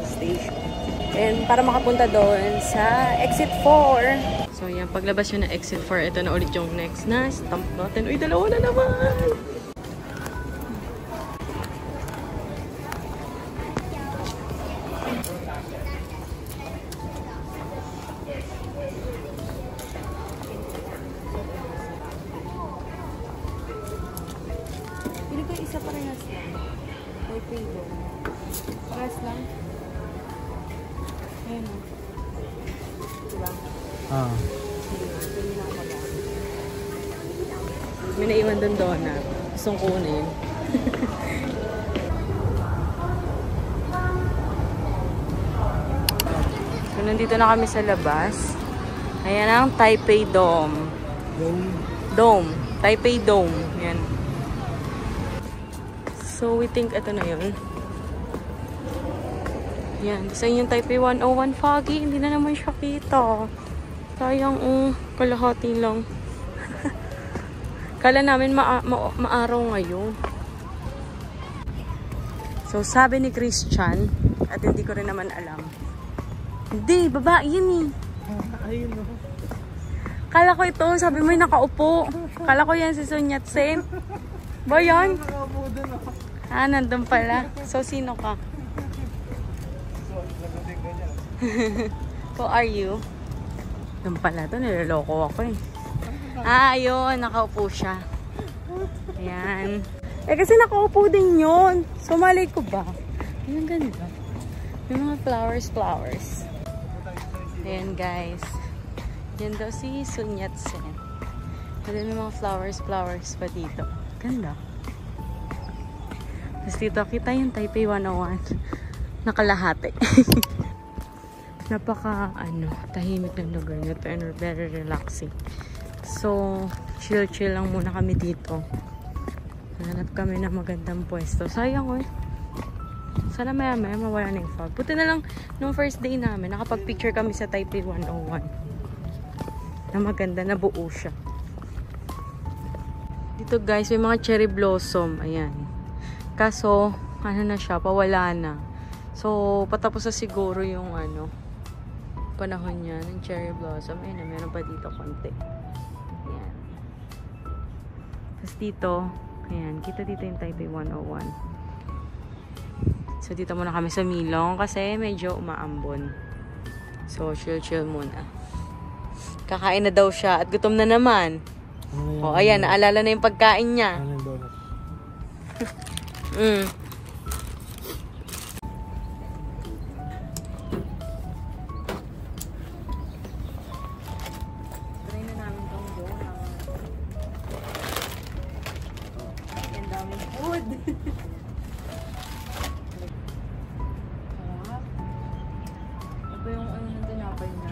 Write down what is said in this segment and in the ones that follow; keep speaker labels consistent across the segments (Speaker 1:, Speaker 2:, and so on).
Speaker 1: station. And para makapunta doon sa exit 4. So yan, paglabas yun na exit 4, ito na ulit yung next na stamp natin. Uy, dalawa na naman! Pili ko isa parehas lang. May pili. Parehas lang. Ayan o. Diba?
Speaker 2: Ah.
Speaker 1: May naiwan doon donut. Gustong kunin. So, nandito na kami sa labas. Ayan ang Taipei Dome. Dome. Taipei Dome. Yan. So, we think ito na yun. Yan. Sa yung Taipei 101 foggy. Hindi na naman siya kita. Sayang, kalahati lang. Kala namin maaraw ngayon. So, sabi ni Christian, at hindi ko rin naman alam. Hindi, babae yun eh.
Speaker 2: Ayun o.
Speaker 1: Kala ko ito, sabi mo yung nakaupo. Kala ko yan si Sun Yat-sen. Ba yan? Ah, nandun pala. So, sino ka? Who are you? Nandun pala ito, niloloko ako eh. Ah, ayun, nakaupo siya. Ayan. Eh, kasi nakaupo din yun. So, malay ko ba? Ayan, ganda. Yung mga flowers. Ayan, guys. Yan daw si Sun Yat-sen. Ayan, may mga flowers pa dito. Ganda. Tapos dito, kita yung Taipei 101. Nakalahati. Napaka, tahimik ng lugar nito and very relaxing. So, chill lang muna kami dito. Hanap kami ng magandang pwesto. Sayang eh. Sana maya mawala na yung fog. Buti na lang, nung first day namin, nakapag-picture kami sa Taipei 101. Na maganda, na buo siya. Dito guys, may mga cherry blossom. Ayan. Kaso, na siya, pawala na. So, patapos na siguro yung panahon niya ng cherry blossom. Ayun na, meron pa dito konti. Ayan. Tapos dito, ayan, kita dito yung Taipei 101. So, dito muna kami sa Milong kasi medyo umaambon. So, chill muna. Kakain na daw siya at gutom na naman. O, ayan, naalala na yung pagkain niya. Try na namin itong donut. Ang daming food. Ito yung nandun napay na.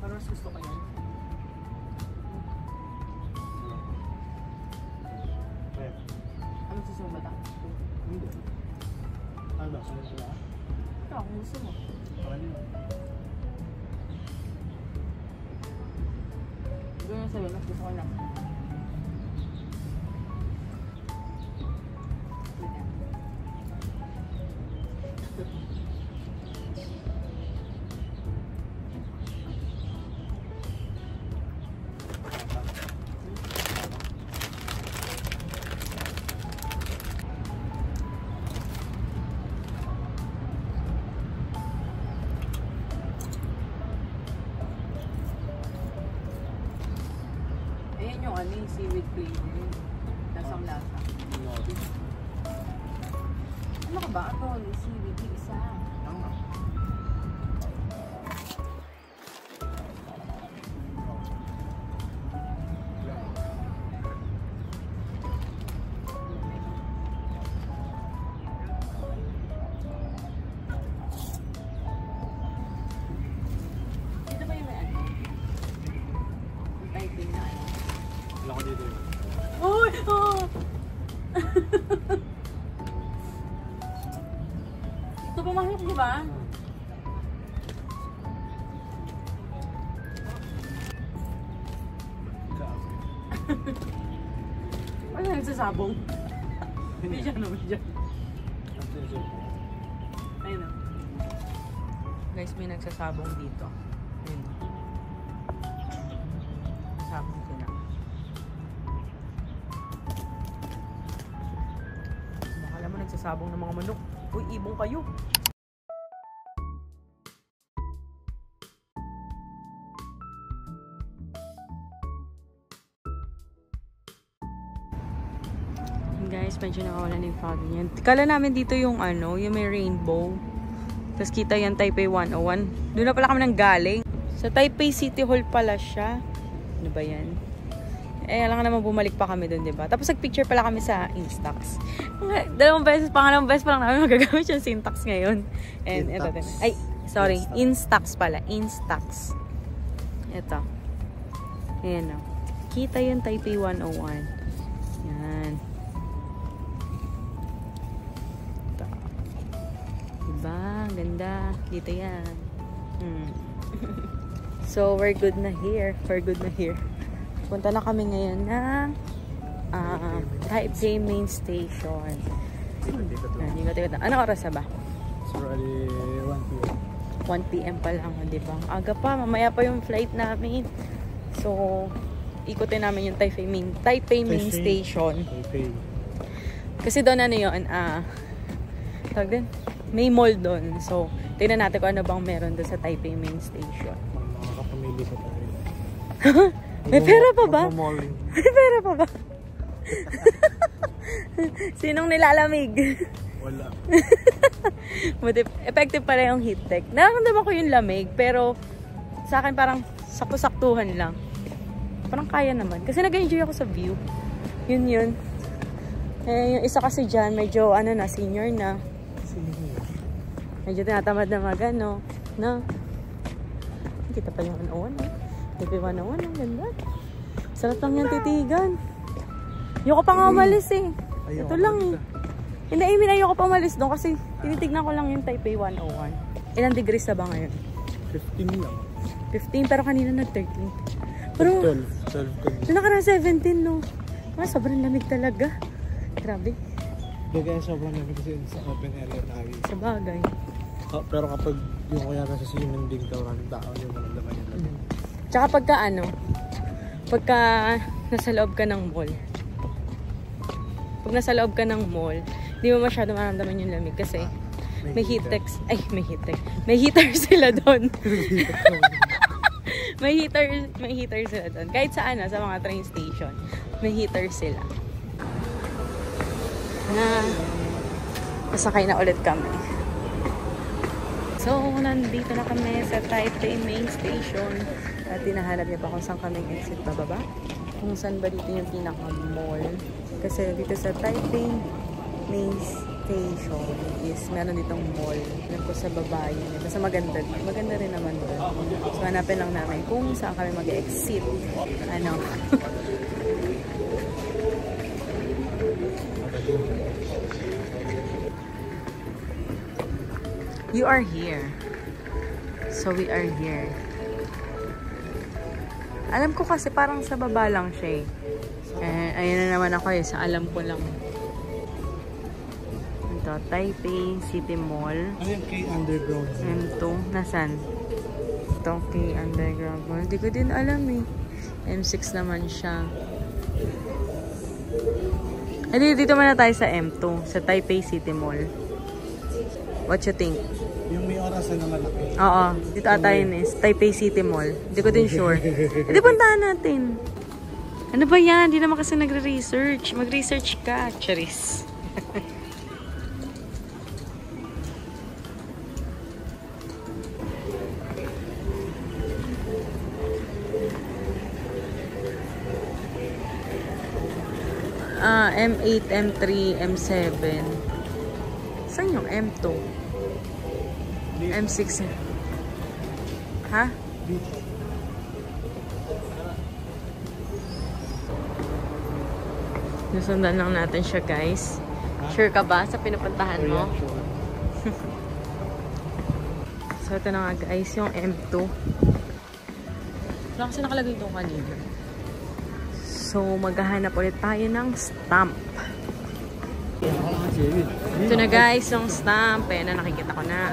Speaker 1: Parang gusto ko yan. Ano susunod ba? Hindi. Ano ba? Sunod sila? Ikaw, kung gusto mo. Gawin na sabi, mas gusto ko lang. Ayan yung seaweed flavor. Lasang lasa. Ano ka ba? Ito, seaweed yung isa. Ano nagsasabong? Hindi siya naman dyan. Ayun na. Guys, may nagsasabong dito. Ayun. Sabong sila. Baka naman nagsasabong ng mga manok. Uy, ibong kayo. Guys, medyo nakawala na yung fog niyan. Kala namin dito yung ano, yung may rainbow. Tapos kita yan Taipei 101. Doon na pala kami nang galing. Sa Taipei City Hall pala siya. Ano ba yan? Eh, alam ka naman bumalik pa kami doon, diba? Tapos nag-picture pala kami sa Instax. Pangalawang beses pa lang namin magagamit yung Syntax ngayon. And ito din. Ay, sorry. Instax pala. Instax. Ito. Ayan o. Kita yung Taipei 101. Yan. Ito. Diba? Ganda. Dito yan. So, we're good na here. Punta na kami ngayon ng Taipei Main Station. Anong oras na ba?
Speaker 2: It's already 1 p.m.
Speaker 1: 1 p.m. pa lang, di ba? Aga pa, mamaya pa yung flight namin. So, ikutin namin yung Taipei Main Station.
Speaker 2: Taipei.
Speaker 1: Kasi doon ano yun, tawag din, may mall doon. So, tingnan natin kung ano bang meron doon sa Taipei Main Station.
Speaker 2: Mga kapamilya sa tayo.
Speaker 1: May pera pa ba? May pera pa ba? Sinong nilalamig?
Speaker 2: Wala.
Speaker 1: Buti, effective pala yung heat tech. Nararamdaman ko yung lamig, pero sa akin parang sakto-saktuhan lang. Parang kaya naman. Kasi nag-enjoy ako sa view. Yun. Eh, yung isa kasi dyan, medyo senior na. Medyo tinatamad na magano. No? Kita pa yung 101. Taipei 101, ang ganda. Sarap lang yung titigan. Ayoko pa nga umalis eh. Ito lang eh. Hindi, I mean, ayoko pa umalis doon kasi tinitignan ko lang yung Taipei 101. Ilang degrees na ba ngayon?
Speaker 2: 15 lang.
Speaker 1: 15, pero kanina nag-13. Pero,
Speaker 2: 12.
Speaker 1: doon nakaraan 17, no? Sobrang lamig talaga. Grabe.
Speaker 2: Kaya sobrang lamig kasi sa open area tayo.
Speaker 1: Sa bagay.
Speaker 2: Pero kapag yung kaya nasa sinunding maraming tao yung maramdaman yung lamig.
Speaker 1: Tsaka pagka nasa loob ka ng mall. Pag nasa loob ka ng mall, di mo masyado maramdaman yung lamig kasi may heater sila doon. may heater sila doon. Kahit saan sa mga train station, may heater sila. Nasakay na ulit kami. So, nandito na kami sa Taipei Main Station. At tinahanap niya pa kung saan kaming exit bababa. Kung saan ba dito yung pinaka-mall. Kasi dito sa Taipei Main Station is meron ditong mall. Yan po sa baba yun. Basta maganda rin naman doon. So, hanapin lang namin kung saan kami mag-exit. You are here. So, we are here. Alam ko kasi parang sa baba lang siya eh. Ayun na naman ako sa alam ko lang. Ito, Taipei City Mall.
Speaker 2: Ano yung K Underground?
Speaker 1: M2. Nasaan? Ito, K Underground Mall. Hindi ko din alam eh. M6 naman siya. Dito muna tayo sa M2. Sa Taipei City Mall. What you think?
Speaker 2: Yung may orasan na malaki.
Speaker 1: Oo. Dito ata yun Taipei City Mall. Hindi ko din sure. Hindi, puntahan natin. Ano ba yan? Hindi naman kasi nagre-research. Mag-research ka. Charis. M8, M3, M7. Saan yung M2? M6. Ha? Nasundan lang natin siya, guys. Sure ka ba sa pinupuntahan mo? So, ito na nga, guys, yung M2. Wala kasi nakalagay ito kanina. So, maghahanap ulit tayo ng stamp. Ito na guys, yung stamp. Ayan na, nakikita ko na.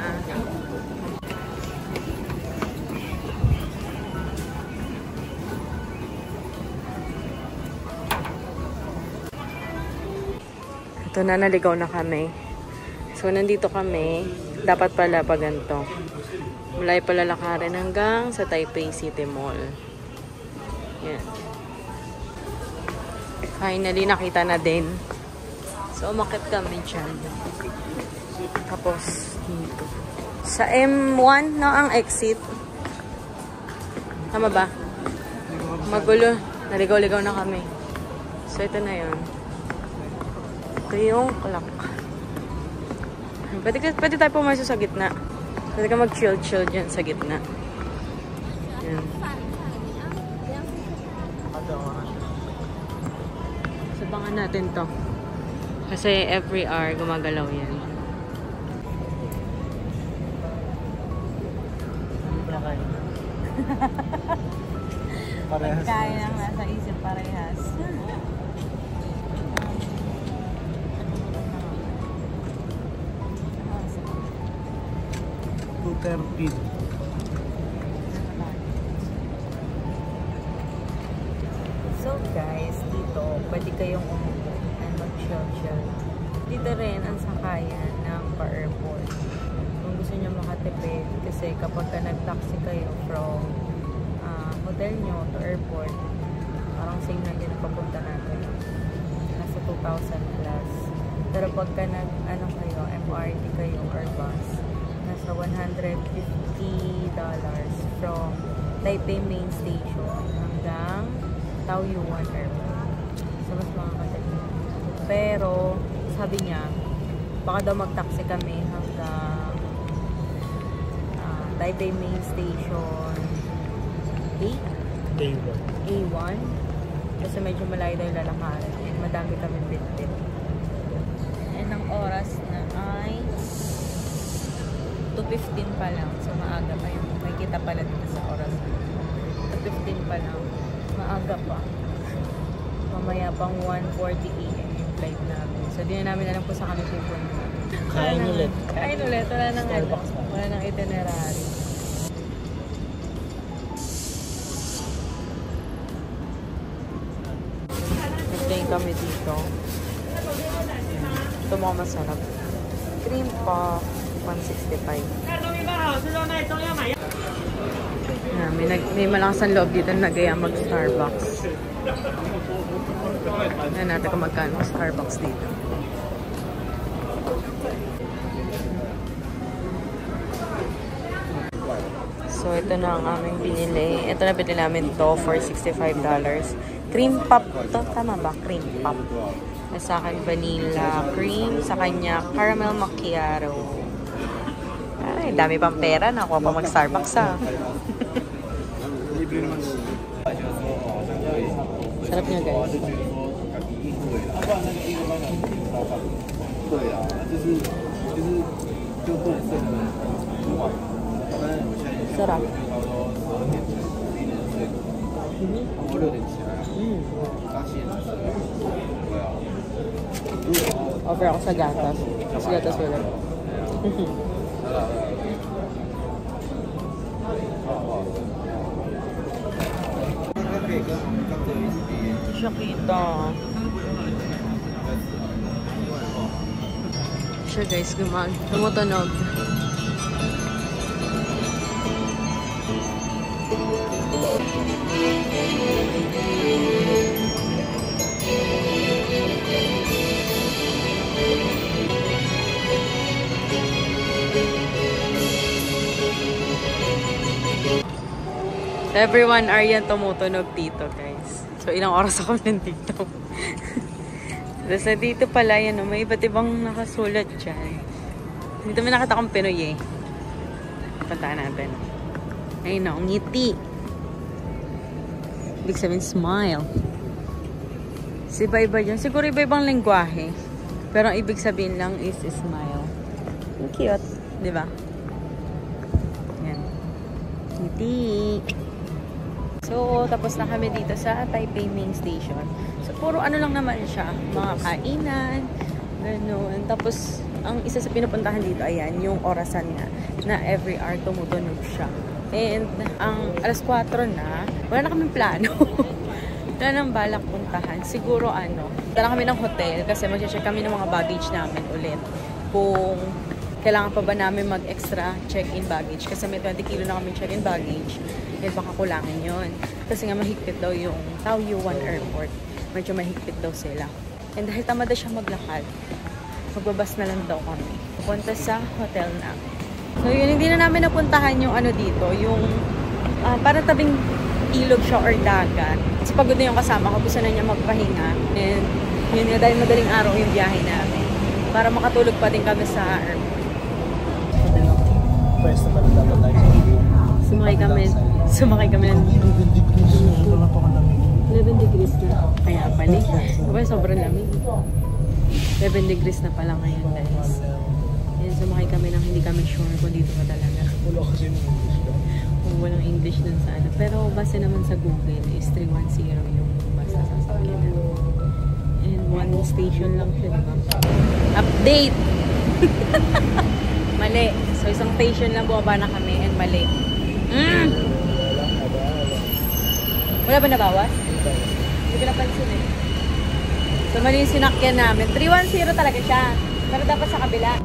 Speaker 1: Ito na, naligaw na kami. So, nandito kami. Dapat pala pa ganito. Mulay pala lakarin hanggang sa Taipei City Mall. Yan. Finally, nakita na din. So, umakit kami dyan. Tapos, dito. Sa M1, no, ang exit. Tama ba? Magulo. Naligaw-ligaw na kami. So, ito na yun. Ito yung clock. Pwede tayo pumasok sa gitna. Pwede ka mag-chill-chill dyan sa gitna. Yan. Sabangan natin to. Kasi every hour gumagalaw yan.
Speaker 2: Parehas.
Speaker 1: Pagkain ang nasa isip parehas.
Speaker 2: 2:13.
Speaker 1: So guys, dito pwede kayong umupo and mag-chill-chill. Dito rin ang sakayan ng pa-airport. Kung gusto nyo makatipid, kasi kapag ka nag-taxi kayo from hotel nyo to airport, parang same na din papunta natin. Nasa 2,000 plus. Pero pagka nag-ano kayo, MRT kayo or bus, nasa $150 from Taipei Main Station hanggang Taoyuan Airport. So, mas makakatipid. Pero, sabi niya, baka daw mag-taxi kami hanggang Taipei Main Station A1. Kasi medyo malayo daw yung lalakarin. And madami kami bit-bit. And ang oras na ay 2:15 pa lang. So, maaga pa yun. May kita pala dito sa oras. 2:15 pa lang. Maaga pa. Mamaya pang 1:40 AM yung flight namin. So, di na namin alam kung saan kami pupunta.
Speaker 2: Kain ulit.
Speaker 1: Kain ulit. Wala nang itinerary. Nagtayin kami dito. Ito mga masarap. Cream puff, 165. May malakas ang loob dito na nagaya mag-Starbucks. Tignan natin kung magkano Starbucks dito. So, ito na ang aming binili. Ito na binili namin to for $65. Cream puff to. Tama ba? Cream puff. Sa akin, vanilla cream. Sa kanya, caramel macchiato. Ay, dami pang pera. Nakuha pa mag-Starbucks, ha. Sarap niya, guys. Sarap. Offer ako sa gatas. Sa gatas wala. Siya kita. Siya guys, tumutunog. Everyone are yan tumutunog dito, guys. So, ilang oras ako nandito. Tapos nandito pala, yan, may iba't ibang nakasulat dyan. Dito may nakita akong Pinoy eh. Puntaan natin. Ayun o, ngiti. Ibig sabihin, smile. Iba-iba dyan. Siguro iba-ibang lengguwahe. Pero ang ibig sabihin lang is smile. Cute. Diba? Yan. Ngiti. So, So, tapos na kami dito sa Taipei Main Station. So, puro ano lang naman siya, mga kainan, gano'n. Tapos, ang isa sa pinupuntahan dito, ayan, yung orasan nga, na every hour tumutunog siya. And, ang alas 4 na, wala na kaming plano. Wala nang balak puntahan. Siguro, dala kami ng hotel kasi mag-check kami ng mga baggage namin ulit. Kung kailangan pa ba namin mag-extra check-in baggage. Kasi may 20 kilo na kami check-in baggage. Then baka kulangan yun. Kasi nga mahigpit daw yung Taoyuan Airport. Medyo mahigpit daw sila. And dahil tamad na siya maglakad, magbabas na lang daw kami. Pupunta sa hotel namin. So yun, hindi na namin napuntahan yung dito. Yung parang tabing ilog siya or dagat. Kasi pagod na yung kasama ko. Gusto na niya magpahinga. And yun nga, dahil madaling araw yung biyahe namin. Para makatulog pa din kami sa airport.
Speaker 2: Pwesta pa rin dapat tayo sa video.
Speaker 1: Sumakay kami ng
Speaker 2: 11 degrees. Ito na pa kalamig.
Speaker 1: 11 degrees na. Kaya pala. Diba sobrang lamig. 11 degrees na pala ngayon, guys. Yan, sumakay kami ng hindi kami sure kung dito pa talaga.
Speaker 2: Wala kasi ng English ka.
Speaker 1: Walang English dun sa Pero base naman sa Google is 310 yung basta sasakyan na. And one station lang siya, diba? Update! Mali. So, isang station lang bumaba na kami and mali. Wala ba nabawas? Hindi ko napansin eh. So, mali yung sinakyan namin. 310 talaga siya. Pero dapat sa kabila.